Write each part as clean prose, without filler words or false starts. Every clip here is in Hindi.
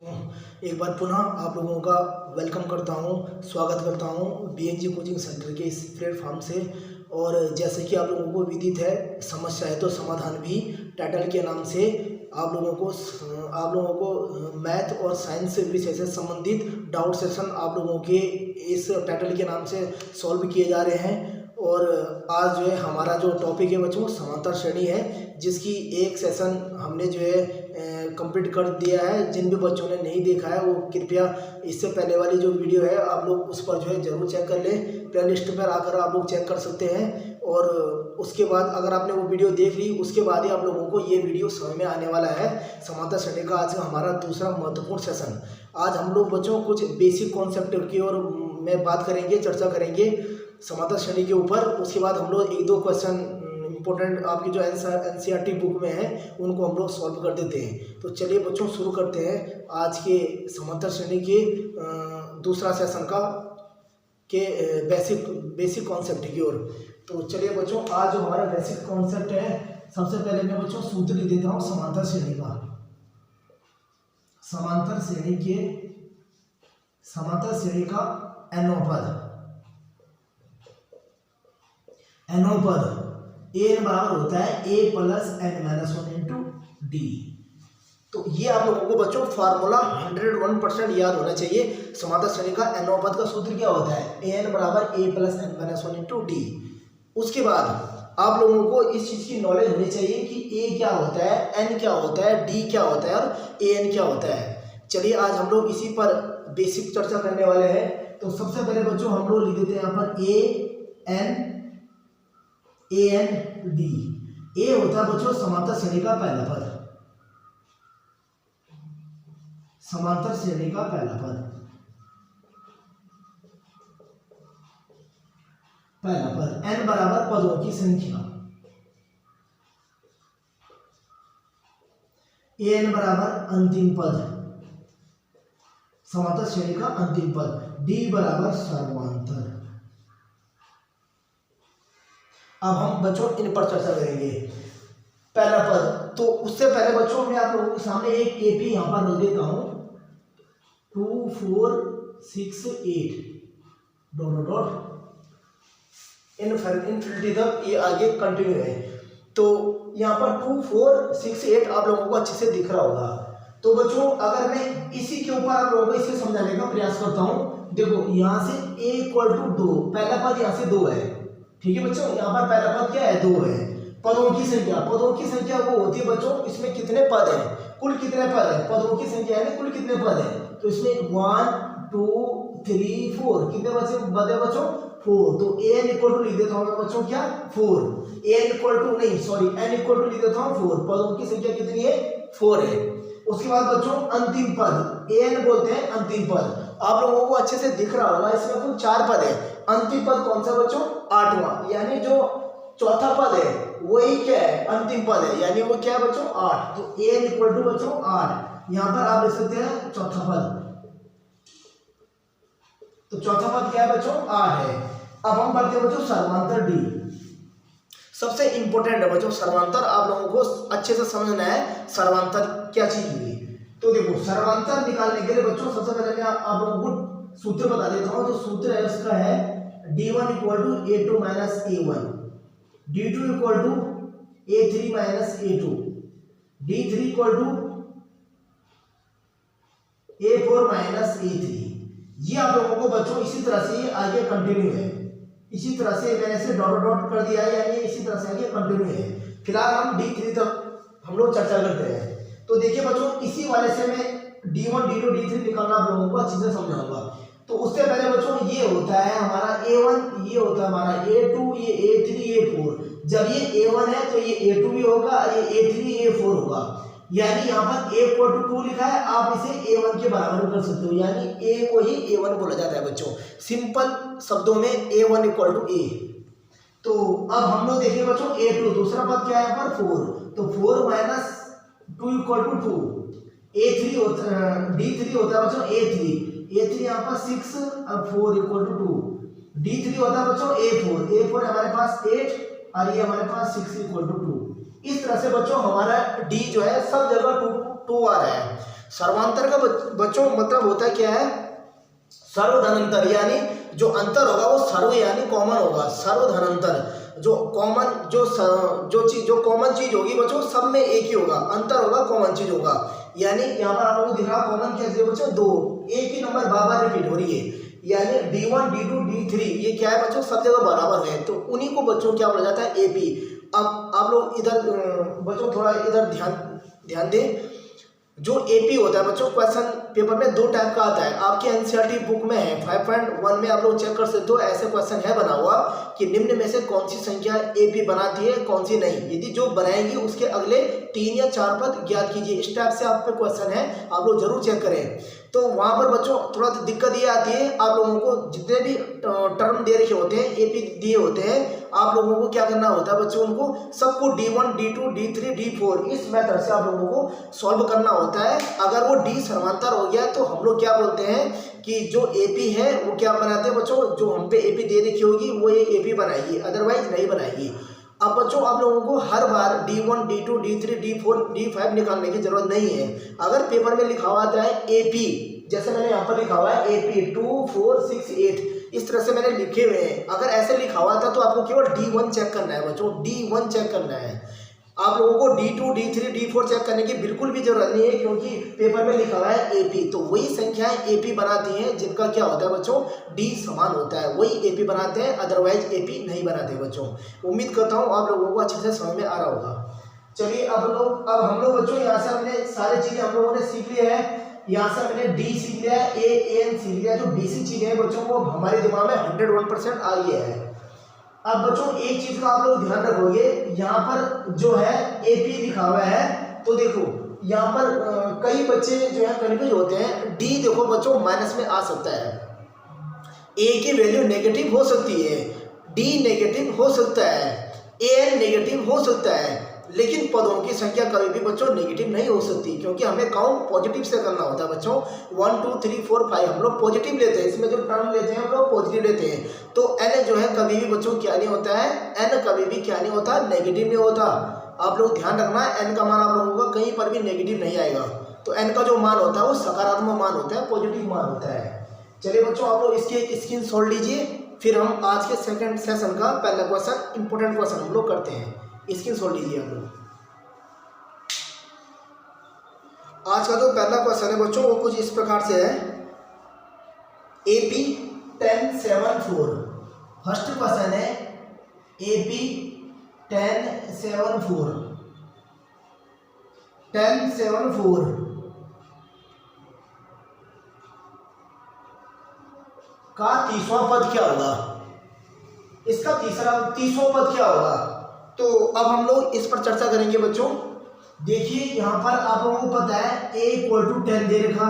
एक बार पुनः आप लोगों का वेलकम करता हूं, स्वागत करता हूं बीएनजी कोचिंग सेंटर के इस प्लेटफॉर्म से। और जैसे कि आप लोगों को विदित है, समस्या है तो समाधान भी टाइटल के नाम से आप लोगों को मैथ और साइंस विषय से संबंधित डाउट सेशन आप लोगों के इस टाइटल के नाम से सॉल्व किए जा रहे हैं। और आज जो है हमारा जो टॉपिक है बच्चों समांतर श्रेणी है, जिसकी एक सेशन हमने जो है कंप्लीट कर दिया है। जिन भी बच्चों ने नहीं देखा है वो कृपया इससे पहले वाली जो वीडियो है आप लोग उस पर जो है जरूर चेक कर लें। प्ले लिस्ट पर आकर आप लोग चेक कर सकते हैं। और उसके बाद अगर आपने वो वीडियो देख ली उसके बाद ही आप लोगों को ये वीडियो समझ में आने वाला है। समांतर श्रेणी का आज हमारा दूसरा महत्वपूर्ण सेशन। आज हम लोग बच्चों कुछ बेसिक कॉन्सेप्ट की और में बात करेंगे, चर्चा करेंगे समांतर श्रेणी के ऊपर। उसके बाद हम लोग एक दो क्वेश्चन इंपॉर्टेंट आपकी जो एनसीईआरटी बुक में है उनको हम लोग सॉल्व कर देते हैं। तो चलिए बच्चों शुरू करते हैं आज के समांतर श्रेणी के दूसरा सेशन का के बेसिक कॉन्सेप्ट की ओर। तो चलिए बच्चों आज जो हमारा बेसिक कॉन्सेप्ट है, सबसे पहले मैं बच्चों सूत्र लिख देता हूँ समांतर श्रेणी का। समांतर श्रेणी का एनो पद एन बराबर होता है a plus n minus 1 into d. तो ये आप लोगों को बच्चों फार्मूला 101% याद होना चाहिए। समांतर श्रेणी का एनो पद का सूत्र क्या होता है, एन बराबर a plus n minus 1 into d. उसके बाद आप लोगों को इस चीज की नॉलेज होनी चाहिए कि ए क्या होता है, एन क्या होता है, डी क्या होता है और ए एन क्या होता है। चलिए आज हम लोग इसी पर बेसिक चर्चा करने वाले हैं। तो सबसे पहले बच्चों हम लोग लिख देते हैं यहाँ पर ए एन डी। ए होता है बच्चों समांतर श्रेणी का पहला पद, समांतर श्रेणी का पहला पद। एन बराबर पदों की संख्या, ए एन बराबर अंतिम पद, समांतर श्रेणी का अंतिम पद। डी बराबर सर्वांतर। अब हम बच्चों इन पर चर्चा करेंगे। पहला पद, तो उससे पहले बच्चों मैं आप लोगों के सामने एक एपी यहां पर रख देता हूं, 2 4 6 8 डॉट डॉट इनफिनिटी तक ये आगे कंटिन्यू है। तो यहाँ पर 2 4 6 8 आप लोगों को अच्छे से दिख रहा होगा। तो बच्चों अगर मैं इसी के ऊपर आप लोगों को इसे समझाने का प्रयास करता हूँ, देखो यहाँ से a इक्वल टू 2, पहला पद यहाँ से 2 है, ठीक है बच्चों। यहाँ पर पहला पद क्या है, 2 है। पदों की संख्या वो होती है बच्चों, इसमें कितने पद हैं, कुल कितने पद हैं, पदों की संख्या है कुल कितने पद हैं। तो इसमें 1 2 3 4 कितने पद है बच्चों, 4। तो एन इक्वल टू लिख देता हूँ मैं बच्चों क्या, 4। एन इक्वल टू नहीं सॉरी एन इक्वल टू लिख देता हूँ 4। पदों की संख्या कितनी है, 4 है। उसके बाद बच्चों अंतिम पद, एन बोलते हैं अंतिम पद। आप लोगों को अच्छे से दिख रहा होगा, इसमें कुल 4 पद है। अंतिम पद कौन सा बच्चों, 8वां, यानी जो चौथा पद है वही क्या है, अंतिम पद है, यानी वो क्या है बच्चों, 8। तो एन इक्वल टू बच्चों 8। यहाँ पर आप लिख सकते हैं चौथा पद। तो चौथा पद क्या है बच्चों, 8 है। अब हम बढ़ते हैं बच्चों सर्वांतर डी। सबसे इंपॉर्टेंट है बच्चों सर्वांतर, आप लोगों को अच्छे से समझना है सर्वांतर क्या चीज हुई। तो देखो सर्वांतर निकालने के लिए बच्चों सबसे पहले मैं आप लोगों को सूत्र बता देता हूं। तो सूत्र है उसका है d1 equal to a2 minus a1, d2 equal to a3 minus a2, d3 equal to a4 minus a3। ये आप लोगों को बच्चों इसी तरह से आगे कंटिन्यू है, इसी तरह से मैंने इसे डॉट डॉट कर दिया है, यानी इसी तरह से आगे कंटिन्यू है। फिलहाल हम d3 तक हम लोग चर्चा करते हैं। तो देखिए बच्चों इसी वाले से मैं d1 d2 d3 निकालना आप लोगों को अच्छे से समझाऊंगा। तो उससे पहले बच्चों ये होता है हमारा a1, ये होता है हमारा a2, ये a3, a4। जब ये a1 है तो ये a2 भी होगा, ये a3 a4 होगा। यानी यहाँ पर a इक्वल टू 2 लिखा है, आप इसे a1 के बराबर कर सकते हो, यानी a को ही a1 बोला जाता है बच्चों। सिंपल शब्दों में a1 इक्वल टू a। तो अब हम लोग देखिए बच्चों a2, दूसरा पद क्या है यहाँ पर 4। तो 4 माइनस 2 इक्वल टू 2। a3 होता d3 होता है बच्चों a3 यहाँ पर 6, अब 4 इक्वल टू 2। d3 होता है बच्चों a4 हमारे पास 8 और ये हमारे पास 6 इक्वल टू 2। इस तरह से बच्चों हमारा d जो है सब जगह 2 आ रहा है। सर्वांतर का बच्चों मतलब होता है क्या है, सर्वधनंतर, यानी जो अंतर होगा वो सर्व यानी कॉमन होगा, सर्वधनंतर जो कॉमन जो कॉमन चीज होगी बच्चों सब में एक ही होगा, अंतर होगा कॉमन चीज होगा। यानी यहाँ पर आप लोगों को दिख रहा कॉमन क्या है बच्चों, दो एक ही नंबर बार रिपीट हो रही है, यानी D1 D2 D3 ये क्या है बच्चों सब जगह बराबर है, तो उन्हीं को बच्चों क्या बोला जाता है AP। अब आप लोग इधर बच्चों थोड़ा इधर ध्यान दें, जो AP होता है बच्चों क्वेश्चन पेपर में दो टाइप का आता है, आपके एनसीईआरटी बुक में है 5.1 में आप लोग चेक कर सकते हो, ऐसे क्वेश्चन है बना हुआ कि निम्न में से कौन सी संख्या AP बनाती है कौन सी नहीं, यदि जो बनाएंगी उसके अगले 3 या 4 पद ज्ञात कीजिए, इस टाइप से आप पे क्वेश्चन है, आप लोग जरूर चेक करें। तो वहाँ पर बच्चों थोड़ा दिक्कत ये आती है, आप लोगों को जितने भी टर्म दे रखे होते हैं AP दिए होते हैं, आप लोगों को क्या करना होता है बच्चों, उनको सबको D1 D2 D3 D4 इस मेथड से आप लोगों को सॉल्व करना होता है। अगर वो D समांतर हो गया तो हम लोग क्या बोलते हैं कि जो AP है वो क्या बनाते हैं बच्चों, जो हम पे AP दे रखी होगी वो ये AP बनाएगी, अदरवाइज नहीं बनाएगी। अब बच्चों आप लोगों को हर बार D1 D2 D3 D4 D5 निकालने की जरूरत नहीं है। अगर पेपर में लिखा हुआ आता है AP, जैसे मैंने यहाँ पर लिखा हुआ है AP 2 4 6 8, इस तरह से मैंने लिखे हुए हैं, अगर ऐसे लिखा हुआ था तो आपको केवल D1 चेक करना है बच्चों, D1 चेक करना है। आप लोगों को D2 D3 D4 चेक करने की बिल्कुल भी जरूरत नहीं है, क्योंकि पेपर में लिखा हुआ है AP, तो वही संख्याएं AP बनाती हैं जिनका क्या होता है बच्चों D समान होता है, वही AP बनाते हैं, अदरवाइज AP नहीं बनाते बच्चों। उम्मीद करता हूँ आप लोगों को अच्छे से समझ में आ रहा होगा। चलिए अब हम लोग बच्चों यहाँ से हमने सारी चीजें हम लोगों ने सीख लिया है, यहाँ से हमने D सीख लिया है, AN सीख लिया, जो बेसिक चीजें हैं बच्चों वो हमारे दिमाग में 101% आ गया है। अब बच्चों एक चीज का आप लोग ध्यान रखोगे, यहाँ पर जो है AP लिखा हुआ है, तो देखो यहाँ पर कई बच्चे जो है कन्फ्यूज होते हैं, D देखो बच्चों माइनस में आ सकता है, A की वैल्यू नेगेटिव हो सकती है, D नेगेटिव हो सकता है, AN नेगेटिव हो सकता है, लेकिन पदों की संख्या कभी भी बच्चों नेगेटिव नहीं हो सकती, क्योंकि हमें काउंट पॉजिटिव से करना होता है बच्चों। 1 2 3 4 5 हम लोग पॉजिटिव लेते हैं, इसमें जो टर्म लेते हैं हम लोग पॉजिटिव लेते हैं, तो n जो है कभी भी बच्चों क्या नहीं होता है, n कभी भी क्या नहीं होता, नेगेटिव नहीं होता। आप लोग ध्यान रखना है, n का मान आप लोगों का कहीं पर भी नेगेटिव नहीं आएगा, तो n का जो मान होता है वो सकारात्मक मान होता है, पॉजिटिव मान होता है। चलिए बच्चों आप लोग इसकी एक स्क्रीनशॉट लीजिए, फिर हम आज के सेकंड सेशन का पहला क्वेश्चन इंपॉर्टेंट क्वेश्चन हम लोग करते हैं, स्क्रीनशॉट लीजिए आप लोग। आज का जो पहला क्वेश्चन है बच्चों वो कुछ इस प्रकार से है, AP 10 7 4। फर्स्ट क्वेश्चन है AP 10 7 4 10 7 4 का तीसरा पद क्या होगा, इसका तीसरा पद क्या होगा, तो अब हम लोग इस पर चर्चा करेंगे बच्चों। देखिए यहाँ पर आप लोगों को पता है A = 10 दे रखा,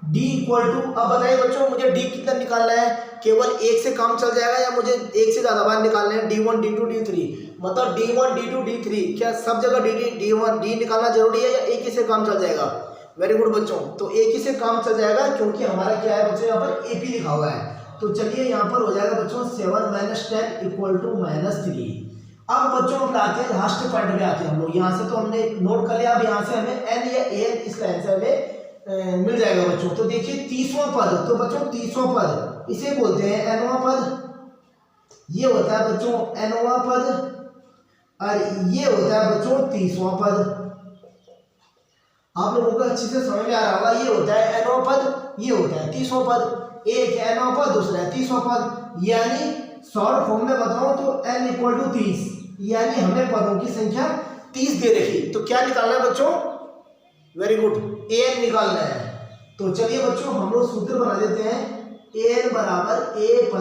D = अब बताइए बच्चों मुझे D कितना निकालना है, केवल एक से काम चल जाएगा या मुझे एक से ज़्यादा बार निकालना है, D1 D2 D3, मतलब D1 D2 D3, क्या सब जगह D निकालना जरूरी है या एक ही से काम चल जाएगा। वेरी गुड बच्चों, तो एक ही से काम चल जाएगा, क्योंकि हमारा क्या है बच्चों यहाँ पर AP लिखा हुआ है, तो चलिए यहाँ पर हो जाएगा बच्चों 7 - 10 = -3। अब बच्चों हम आते हैं लास्ट पॉइंट पे आते हैं हम लोग, यहाँ से तो हमने नोट कर लिया, अब यहाँ से हमें n या an इसका आंसर में मिल जाएगा बच्चों। तो देखिए तीसवां पद, तो बच्चों तीसवां पद इसे बोलते हैं nवां पद, ये होता है बच्चों nवां पद, और ये होता है बच्चों तीसवां पद। आप लोगों को अच्छे से समझ में आ रहा होगा, ये होता है nवां पद, ये होता है तीसवां पद, एक है nवां पद दूसरा है तीसवां पद, यानी शॉर्ट फॉर्म में बताऊं तो n = 30, यानी हमें पदों की संख्या 30 दे रखी, तो क्या निकालना है बच्चों, वेरी गुड, an निकालना है। तो चलिए बच्चों हम लोग सूत्र बना देते हैं, an = a +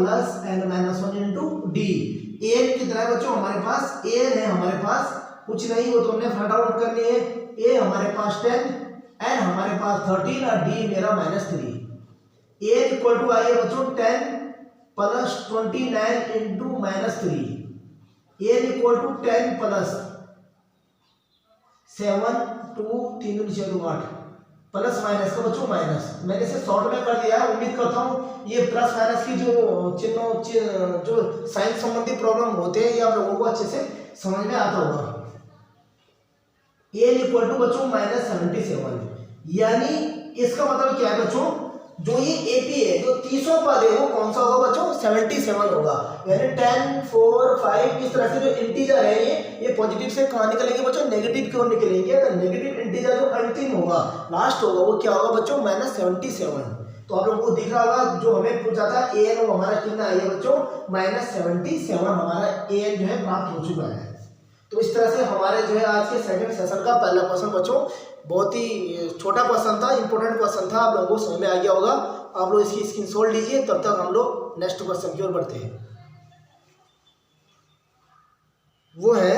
n - 1 × d। an कितना है बच्चों हमारे पास, an है हमारे पास कुछ नहीं, वो तो हमने फाइंड आउट करनी है, a हमारे पास 10, n हमारे पास 13 और d मेरा -3। an = आइए बच्चों 10 + 29 × -3, an = 10 + 7 2 3 × 8 प्लस माइनस का बच्चों माइनस, मैंने इसे शॉर्ट में कर दिया है। उम्मीद करता हूँ ये प्लस माइनस की जो साइंस संबंधी प्रॉब्लम होते हैं ये आप लोगों को अच्छे से समझ में आता होगा। an = बच्चों -77, यानी इसका मतलब क्या है बच्चों, जो ये AP है, जो 30वां पद है वो कौन सा होगा बच्चों, 77 होगा। यानी 10, 4, 5 इस तरह से जो इंटीजर है ये पॉजिटिव से कहाँ निकलेंगे बच्चों, नेगेटिव की ओर निकलेंगे। तो नेगेटिव इंटीजर जो अंतिम होगा, लास्ट होगा, वो क्या होगा बच्चों, -77। तो आप लोगों को दिख रहा होगा जो हमें पूछा था an, वो हमारा कितना है बच्चों, -77 हमारा an जो है प्राप्त हो चुका है। तो इस तरह से हमारे जो है आज के सेकंड सेशन का पहला क्वेश्चन बच्चों बहुत ही छोटा क्वेश्चन था, इंपॉर्टेंट क्वेश्चन था, आप लोगों को समझ में आ गया होगा। आप लोग इसकी स्क्रीनशॉट लीजिए, तब तक हम लोग नेक्स्ट क्वेश्चन की ओर बढ़ते हैं। वो है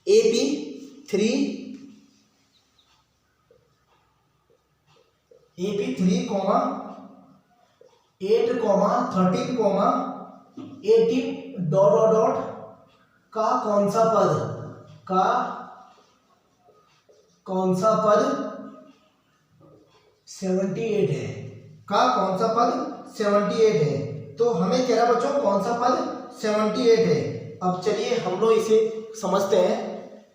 AP3, 8, 13, 13, 18 का कौन सा पद 78 है, का कौन सा पद 78 है। तो हमें कह रहा बच्चों कौन सा पद 78 है। अब चलिए हम लोग इसे समझते हैं,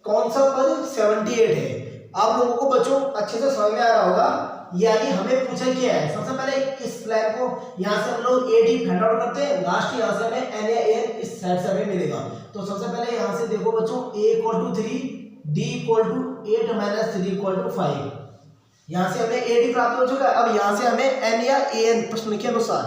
कौन सा पद 78 है। आप लोगों को बच्चों अच्छे से समझ में आ रहा होगा। यानी हमें पूछा क्या है, सबसे पहले इस लाइन को यहाँ से हम लोग AD फाइंड आउट करते हैं, लास्ट यहाँ से हमें N या AN इस साइड से हमें मिलेगा। तो सबसे पहले यहाँ से देखो बच्चों, A = 3, D = 8 - 3 = 5। यहाँ से हमें AD प्राप्त हो चुका है। अब यहाँ से हमें N या AN प्रश्न के अनुसार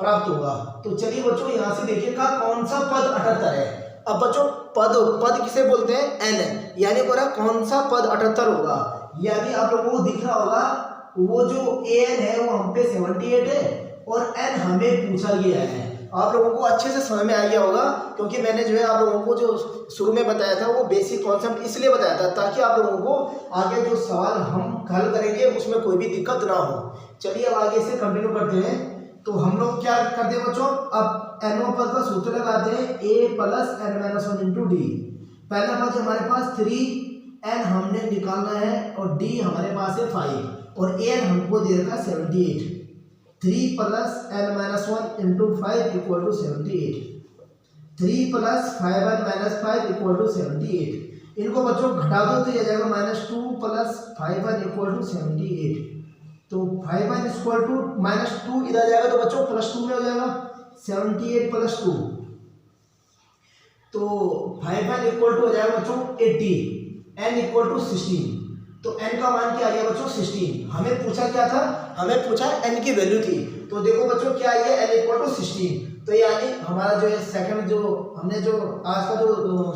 प्राप्त होगा। तो चलिए बच्चों यहाँ से देखिएगा कौन सा पद 78 है। अब बच्चों पद किसे बोलते हैं, N, यानी बोला कौन सा पद 78 होगा। यानी आप लोगों को दिख रहा होगा वो जो AN है वो हम पे 78 है और N हमें पूछा गया है। आप लोगों को अच्छे से समझ में आ गया होगा, क्योंकि मैंने जो है आप लोगों को जो शुरू में बताया था वो बेसिक कॉन्सेप्ट इसलिए बताया था ताकि आप लोगों को आगे जो सवाल हम हल करेंगे उसमें कोई भी दिक्कत ना हो। चलिए अब आगे से कंटिन्यू करते हैं। तो हम लोग क्या करते हैं बच्चों, अब nवां पद का सूत्र लगाते हैं, A + n - 1 × D। पहला पद हमारे पास 3, n हमने निकालना है और D हमारे पास है 5 और an हमको दे रखा 78। 3 + n - 1 × 5 = 78। 3 + 5n - 5 = 78। इनको बच्चों घटा दो तो ये आ जाएगा -2 + 5n = 78। तो 5n = -2 इधर जाएगा तो बच्चों +2 में हो जाएगा, 78 + 2। तो 5n = हो जाएगा बच्चों 80, n = 16। तो n का मान क्या आ गया बच्चों 16। हमें पूछा क्या था, हमें पूछा n की वैल्यू थी। तो देखो बच्चों क्या आई है, n = 16। तो यानी हमारा जो है सेकंड जो हमने जो आज का जो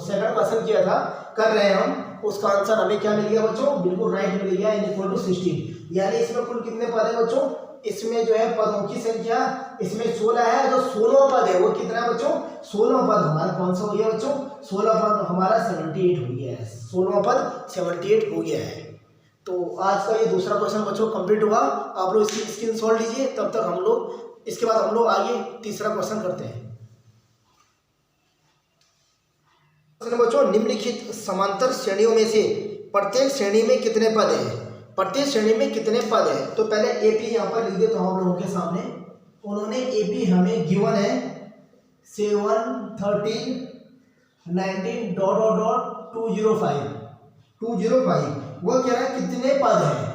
सेकंड क्वेश्चन किया था कर रहे हैं हम, उसका आंसर हमें क्या मिल गया बच्चों, बिल्कुल राइट मिल गया, n = 16। यानी इसमें कुल कितने पद है बच्चों, इसमें जो है पदों की संख्या इसमें 16 है। जो 16वां पद है वो कितना है बच्चों, 16वां पद हमारा कौन सा हो गया बच्चों, 16वां पद हमारा 78 हो गया है। 16वां पद 78 हो गया है। तो आज का ये दूसरा क्वेश्चन बच्चों कंप्लीट हुआ। आप लोग इसकी स्क्रीनशॉट लीजिए, तब तक हम लोग इसके बाद हम लोग आगे तीसरा क्वेश्चन करते हैं। बच्चों निम्नलिखित समांतर श्रेणियों में से प्रत्येक श्रेणी में कितने पद हैं, प्रत्येक श्रेणी में कितने पद हैं। तो पहले AP यहाँ पर लिख देता हूँ आप लोगों के सामने। उन्होंने AP हमें गिवन है 7, 13, 19 ... 205। वो कह रहा है कितने पद हैं।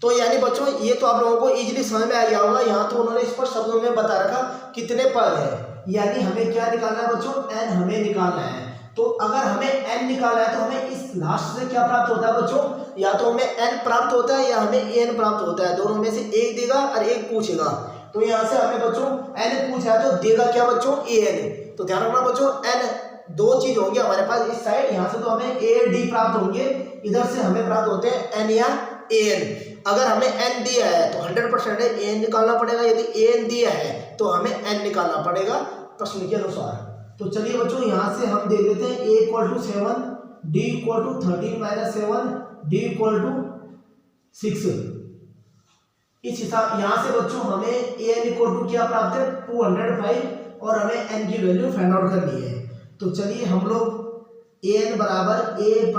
तो यानी बच्चों ये तो आप लोगों को इजीली समझ में आ गया होगा। यहाँ तो उन्होंने इस पर शब्दों में बता रखा कितने पद हैं। यानी हमें क्या निकालना है बच्चों, n हमें निकालना है। तो अगर हमें n निकालना है तो हमें इस लास्ट से क्या प्राप्त होता है बच्चों, या तो हमें n प्राप्त होता है या हमें an प्राप्त होता है। दोनों में से एक देगा और एक पूछेगा। तो यहाँ से हमें बच्चों n पूछा है तो देगा क्या बच्चों, an। तो ध्यान रखना बच्चों, n दो चीज होंगे हमारे पास इस साइड, यहाँ से तो हमें A D प्राप्त होंगे, इधर से हमें प्राप्त होते हैं n या an। अगर हमें n दिया है तो 100% है an निकालना पड़ेगा, यदि an दिया है तो हमें n निकालना पड़ेगा प्रश्न के अनुसार। तो चलिए बच्चों यहाँ से हम देख लेते हैं A = 7, D = 13 - 7, D = 6। इस हिसाब यहाँ से बच्चों हमें an = क्या प्राप्त है 205 और हमें n की वैल्यू फाइंड आउट करनी है। तो चलिए हम लोग an = A +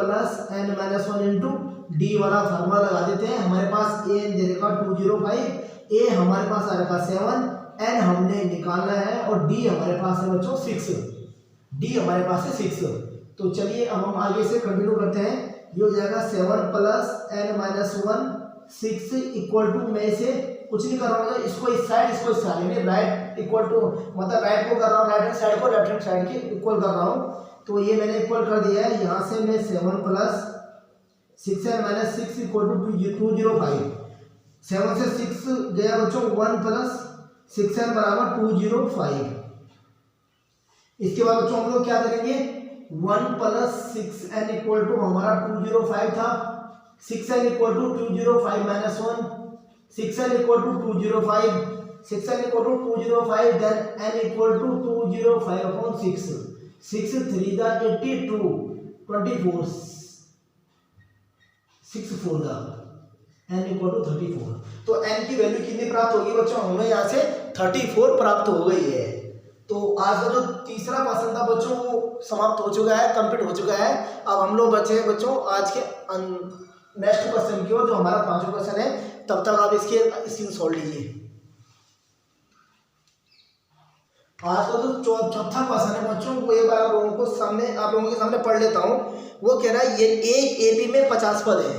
n - 1 × D वाला फार्मूला लगा देते हैं। हमारे पास an दे रखा 205, A हमारे पास आ रखा 7, n हमने निकालना है और D हमारे पास है बच्चों 6, D हमारे पास है 6। तो चलिए अब हम आगे से कंटिन्यू करते हैं। ये हो जाएगा 7 + n - 1 6 इक्वल टू, मैं इसे कुछ नहीं कर रहा हूँ, इसको इस साइड इसको इस साइड, यानी राइट इक्वल टू, मतलब राइट को कर रहा हूँ, राइट हैंड साइड को लेफ्ट हैंड साइड के इक्वल कर रहा हूँ। तो ये मैंने इक्वल कर दिया है। यहाँ से मैं 7 प्लस 6 है माइनस 6 इक्वल टू 205, 7 से 6 गया बच्चों, 1 प्लस 6n बराबर 205। इसके बाद बच्चों हम लोग क्या करेंगे, 1 प्लस 6n इक्वल टू हमारा 205 था, 6n equal to 205 minus 1, 6n equal to 205, 6n equal to 205, then n equal to 205 upon 6, 6 3 दा 82, 24, 6 4 दा n इक्वल टू 34। तो n की वैल्यू कितनी प्राप्त होगी बच्चों, हमें यहाँ से 34 प्राप्त हो गई है। तो आज का जो तीसरा क्वेश्चन था बच्चों वो समाप्त हो चुका है, कंप्लीट हो चुका है। अब हम लोग बचे हैं बच्चों आज के नेक्स्ट क्वेश्चन की ओर, जो हमारा 5वां क्वेश्चन है। तब तक आप इसके स्क्रीनशॉट लीजिए। आज का जो चौथा क्वेश्चन है बच्चों वो एक बार आप लोगों के सामने पढ़ लेता हूँ। वो कह रहा है ये एक एपी में 50 पद है,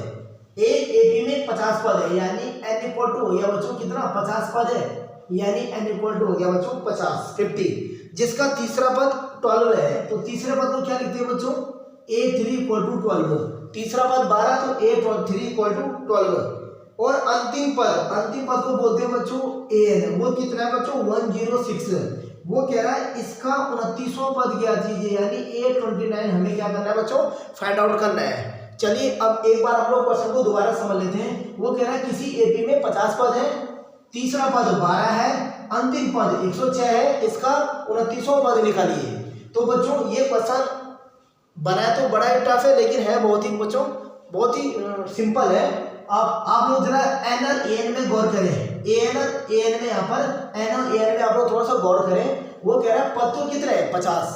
एक एपी में 50 पद है, यानी n इक्वल टू हो गया बच्चों कितना, 50 पद है, यानी n इक्वल टू हो गया बच्चों 50, जिसका तीसरा पद 12 है। तो तीसरे पद को क्या लिखते हैं बच्चों, a3 इक्वल टू 12, तीसरा पद 12 तो a3 इक्वल टू 12, और अंतिम पद को बोलते हैं बच्चों an, वो कितना है बच्चों 106। वो कह रहा है इसका 29वां पद क्या चीज है, यानी a29 हमें क्या करना है बच्चों, फाइंड आउट करना है। चलिए अब एक बार हम लोग क्वेश्चन को दोबारा समझ लेते हैं। वो कह रहा है किसी एपी में 50 पद है, तीसरा पद 12 है, अंतिम पद 106 है, इसका 29वां पद निकालिए। तो बच्चों ये क्वेश्चन बनाया तो बड़ा ही टफ है, लेकिन है बहुत ही बच्चों बहुत ही सिंपल है। आप लोग जरा एन और ए एन में गौर करें, एन और ए एन में, यहाँ पर एन और ए एन में आप लोग थोड़ा सा गौर करें। वो कह रहा है पद तो कितने हैं 50,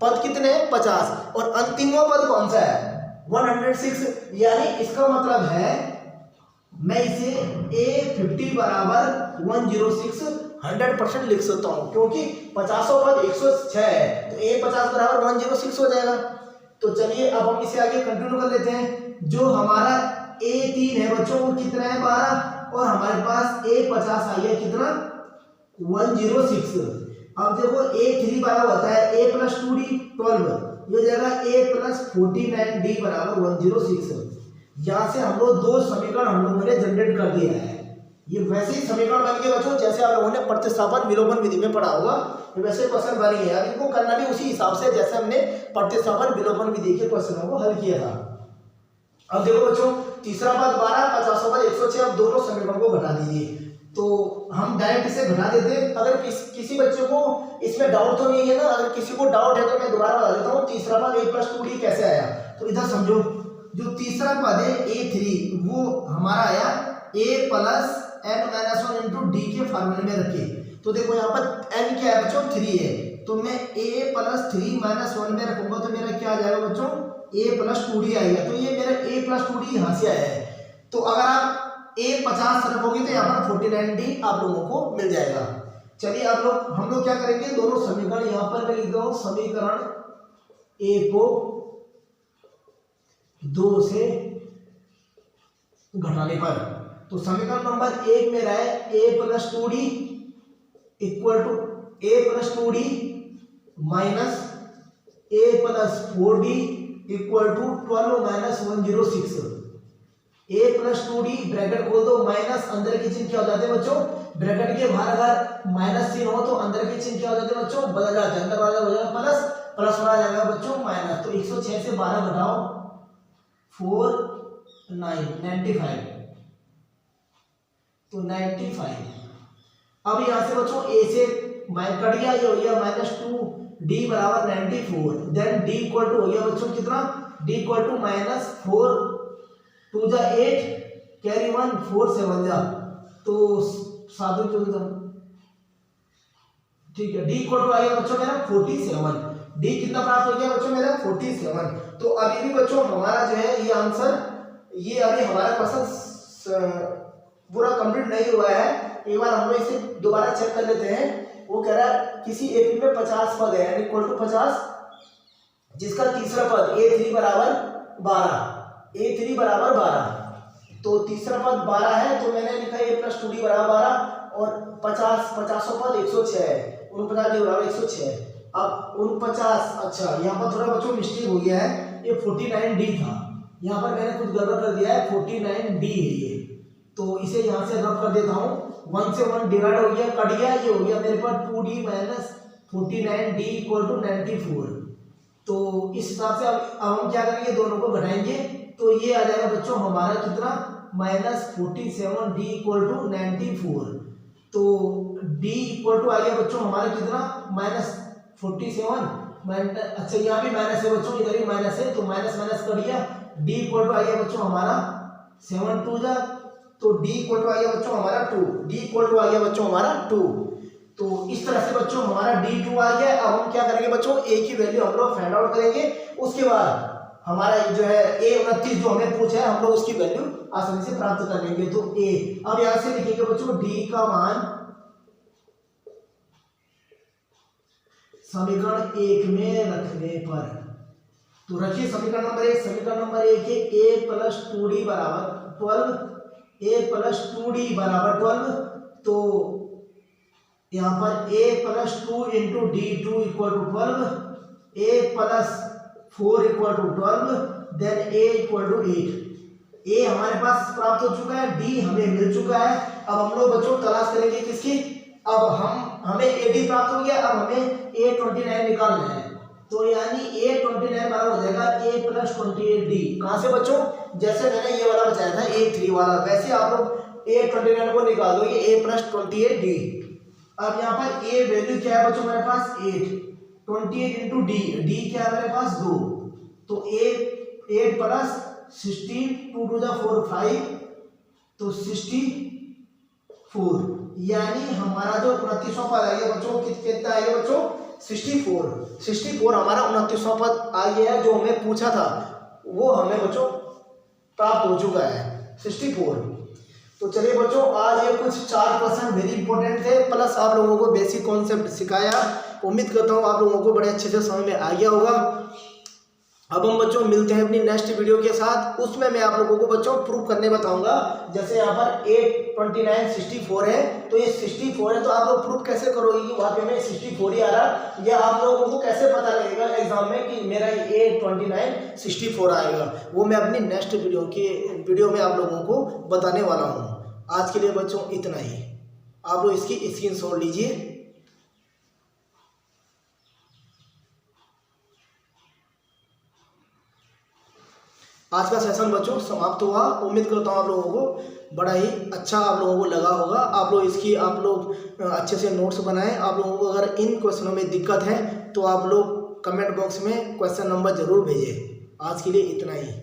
पद कितने हैं 50, और अंतिमवा पद कौन सा है 106, यानी इसका मतलब है मैं इसे A50 बराबर 106 100% लिख सकता हूँ, क्योंकि 50वां पद 106 है, तो A50 बराबर 106 हो जाएगा। तो चलिए अब हम इसे आगे कंटिन्यू कर लेते हैं। जो हमारा A3 है बच्चों वो कितना है 12, और हमारे पास A50 आई है कितना 106। अब देखो A3 बराबर होता है A प्लस 2D 12, ये जगह A प्लस 49D बराबर 106। यहाँ से हम लोग दो समीकरण हम लोगों ने जनरेट कर दिया है। ये वैसे ही समीकरण बन के बच्चों जैसे आप लोगों ने प्रतिस्थापन विलोपन विधि में पढ़ा होगा, ये वैसे क्वेश्चन बन गए। अब इनको करना भी उसी हिसाब से जैसे हमने प्रतिस्थापन विलोपन विधि के क्वेश्चनों को हल किया था। अब देखो बच्चों तीसरा पद 12, 50वां पद 106, अब दोनों समीकरण को घटा दीजिए। तो हम डायरेक्ट इसे घटा देते हैं। अगर किसी बच्चे को इसमें डाउट तो नहीं है ना, अगर किसी को डाउट है तो मैं दोबारा बता देता हूँ। तीसरा पद A प्लस 2D कैसे आया, तो इधर समझो, जो तीसरा पद है A3 वो हमारा आया A plus n minus 1 into D के फार्मूले में रखिए। तो देखो यहाँ पर n क्या है बच्चों 3 है, तो मैं A प्लस 3 माइनस 1 में रखूंगा तो मेरा क्या आ जाएगा बच्चों A प्लस 2D आएगा। तो ये मेरा A प्लस 2D यहाँ से आया है। तो अगर आप A50 रखोगे तो यहाँ पर 49D आप लोगों को मिल जाएगा। चलिए हम लोग क्या करेंगे, दोनों समीकरण यहाँ पर मैं लिख दो, समीकरण A को 2 से घटाने पर, तो समीकरण नंबर 1 में रहा है A plus 2D equal to A plus 2D minus A plus 4D equal to 12 minus 106। A plus 2D bracket खोल दो, माइनस अंदर के चिन्ह क्या हो जाते हैं बच्चों, ब्रैकेट के बाहर अगर माइनस चिन्ह हो तो अंदर के चिन्ह क्या हो जाते हैं बच्चों, बदल जाते हैं, अंदर वाला हो जाएगा प्लस, प्लस वाला जाएगा बच्चों माइनस। तो 106 से 12 घटाओ 4 9 95, तो 95। अब यहाँ से बच्चों A से कट गया, ये हो गया -2D बराबर 94, देन D इक्वल टू हो गया बच्चों कितना, D इक्वल टू -4 2 जा 8 कैरी 1 4 7 जा, तो 7 ठीक है। D इक्वल टू आ गया बच्चों मेरा 47। D कितना प्राप्त हो गया बच्चों मेरा 47। तो अभी भी बच्चों हमारा जो है ये आंसर, ये अभी हमारा क्वेश्चन पूरा कंप्लीट नहीं हुआ है। एक बार हम लोग इसे दोबारा चेक कर लेते हैं। वो कह रहा है किसी एपी में 50 पद है, इक्वल टू 50, जिसका तीसरा पद A3 बराबर 12, A3 बराबर 12। तो तीसरा पद 12 है, तो मैंने लिखा a प्लस 2d बराबर 12 और 50वां पद 106 है, 49d बराबर 106। अब 49, अच्छा यहाँ पर थोड़ा बच्चों मिस्टेक हो गया है, ये 49d था, यहाँ पर मैंने कुछ गड़बड़ कर दिया है, 49d है ये, तो इसे यहाँ से रब कर देता हूँ। 1 से 1 डिवाइड हो गया, कट गया, ये हो गया मेरे पास 2d minus 49d equal to 94। तो इस हिसाब से अब हम क्या करेंगे, दोनों को घटाएंगे, तो ये आ जाएगा बच्चों हमारा कितना, माइनस 47d इक्वल टू 94। तो d इक्वल टू आ गया बच्चों हमारा कितना, माइनस 47 माइनस, अच्छा यहाँ भी माइनस है बच्चों, इधर भी माइनस है, तो माइनस माइनस कर दिया, d इक्वल टू आ गया बच्चों हमारा 7 2 जा, तो d इक्वल टू आ गया बच्चों हमारा 2, d इक्वल टू आ गया बच्चों हमारा 2। तो इस तरह से बच्चों हमारा d2 आ गया। अब हम क्या करेंगे बच्चों, a की वैल्यू हम लोग फाइंड आउट करेंगे, उसके बाद हमारा जो है a29 जो हमें पूछा है हम लोग उसकी वैल्यू आसानी से प्राप्त कर लेंगे। तो a, अब यहां से लिखेंगे बच्चों d का मान समीकरण 1 में रखने पर, तो रखिए समीकरण नंबर 1, समीकरण नंबर 1 है a प्लस 2d बराबर 12, a प्लस 2d बराबर 12, तो यहाँ पर a plus 2 into d2 equal to 12, a plus 4 equal to 12, then a equal to 8। a हमारे पास प्राप्त हो चुका है, d हमें मिल चुका है। अब हम लोग बच्चों तलाश करेंगे किसकी, अब हमें ad प्राप्त हो गया, अब हमें a29 निकालना है, तो यानी a29 बराबर हो जाएगा a प्लस 28d। कहाँ से बच्चों, जैसे मैंने ये वाला बचाया था a3 वाला, वैसे आप लोग a29 को निकाल दो, ये a प्लस 28d। अब यहाँ पर a वैल्यू क्या है बच्चों मेरे पास 8, 28 इंटू d क्या है मेरे पास 2, तो 8 प्लस 16, 2 2 4 5, तो 64, यानी हमारा जो 29वां पद आ गया बच्चों, कितना आ गया बच्चों 64 हमारा 29वां पद आ गया है, जो हमें पूछा था वो हमें बच्चों प्राप्त हो चुका है 64। तो चलिए बच्चों आज ये कुछ 4 क्वेश्चन वेरी इंपॉर्टेंट थे, प्लस आप लोगों को बेसिक कॉन्सेप्ट सिखाया। उम्मीद करता हूँ आप लोगों को बड़े अच्छे से समझ में आ गया होगा। अब हम बच्चों मिलते हैं अपनी नेक्स्ट वीडियो के साथ, उसमें मैं आप लोगों को बच्चों प्रूव करने बताऊंगा। जैसे यहाँ पर 8 29 64 है, तो ये 64 है, तो आप लोग प्रूव कैसे करोगे कि वहाँ पे में 64 ही आ रहा, या आप लोगों को कैसे पता लगेगा एग्जाम में कि मेरा 8 29 64 आएगा, वो मैं अपनी नेक्स्ट वीडियो में आप लोगों को बताने वाला हूँ। आज के लिए बच्चों इतना ही, आप लोग इसकी स्क्रीनशॉट लीजिए। आज का सेशन बच्चों समाप्त हुआ। उम्मीद करता हूँ आप लोगों को बड़ा ही अच्छा आप लोगों को लगा होगा। आप लोग अच्छे से नोट्स बनाएं। आप लोगों को अगर इन क्वेश्चनों में दिक्कत है तो आप लोग कमेंट बॉक्स में क्वेश्चन नंबर जरूर भेजें। आज के लिए इतना ही।